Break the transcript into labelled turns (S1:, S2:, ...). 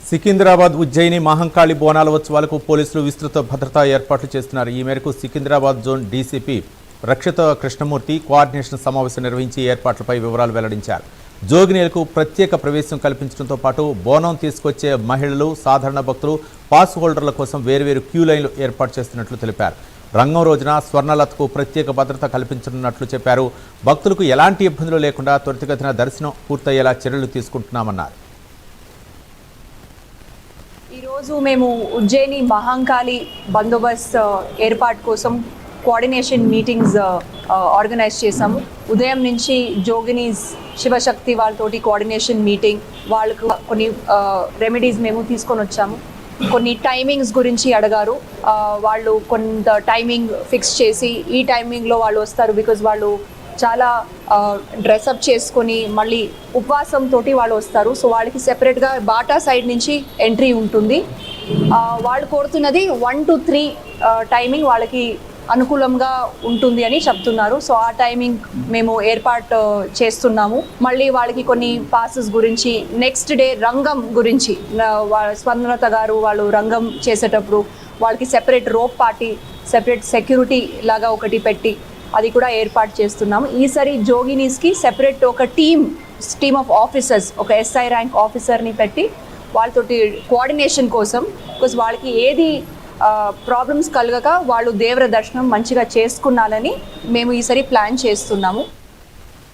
S1: సికింద్రాబాద్ ఉజ్జయిని మహంకాళి బోనాల ఉత్సవాలకు పోలీసులు విస్తృత భద్రతా ఏర్పాట్లు చేస్తున్నారు. ఈ మేరకు సికింద్రాబాద్ జోన్ డీసీపీ రక్షిత కృష్ణమూర్తి కోఆర్డినేషన్ సమావేశం నిర్వహించి ఏర్పాట్లపై వివరాలు వెల్లడించారు. జోగినీలకు ప్రత్యేక ప్రవేశం కల్పించడంతో పాటు బోనం తీసుకొచ్చే మహిళలు, సాధారణ భక్తులు, పాస్ హోల్డర్ల కోసం వేర్వేరు క్యూ లైన్లు ఏర్పాటు చేస్తున్నట్లు తెలిపారు. రంగం రోజున స్వర్ణలతకు ప్రత్యేక భద్రత కల్పించనున్నట్లు చెప్పారు. భక్తులకు ఎలాంటి ఇబ్బందులు లేకుండా త్వరితగతిన దర్శనం పూర్తయ్యేలా చర్యలు తీసుకుంటున్నామన్నారు.
S2: ఈరోజు మేము ఉజ్జయిని మహంకాళి బందోబస్తు ఏర్పాటు కోసం కోఆర్డినేషన్ మీటింగ్స్ ఆర్గనైజ్ చేసాము. ఉదయం నుంచి జోగినీస్ శివశక్తి వాళ్ళతోటి కోఆర్డినేషన్ మీటింగ్, వాళ్ళకు కొన్ని రెమెడీస్ మేము తీసుకొని వచ్చాము. కొన్ని టైమింగ్స్ గురించి అడిగారు. వాళ్ళు కొంత టైమింగ్ ఫిక్స్ చేసి ఈ టైమింగ్లో వాళ్ళు వస్తారు. బికాజ్ వాళ్ళు చాలా డ్రెస్అప్ చేసుకొని మళ్ళీ ఉపవాసంతో వాళ్ళు వస్తారు. సో వాళ్ళకి సెపరేట్గా బాటా సైడ్ నుంచి ఎంట్రీ ఉంటుంది. వాళ్ళు కోరుతున్నది 1 to 3 టైమింగ్ వాళ్ళకి అనుకూలంగా ఉంటుంది అని చెప్తున్నారు. సో ఆ టైమింగ్ మేము ఏర్పాటు చేస్తున్నాము. మళ్ళీ వాళ్ళకి కొన్ని పాసెస్ గురించి, నెక్స్ట్ డే రంగం గురించి, స్వర్ణలత గారు వాళ్ళు రంగం చేసేటప్పుడు వాళ్ళకి separate rope party, separate security లాగా ఒకటి పెట్టి అది కూడా ఏర్పాటు చేస్తున్నాము. ఈసారి జోగినీస్కి సెపరేట్ ఒక టీమ్ ఆఫ్ ఆఫీసర్స్, ఒక SI ర్యాంక్ ఆఫీసర్ని పెట్టి వాళ్ళతోటి కోఆర్డినేషన్ కోసం, బికాజ్ వాళ్ళకి ఏది ప్రాబ్లమ్స్ కలగక వాళ్ళు దేవర దర్శనం మంచిగా చేసుకున్నాలని మేము ఈసారి ప్లాన్ చేస్తున్నాము.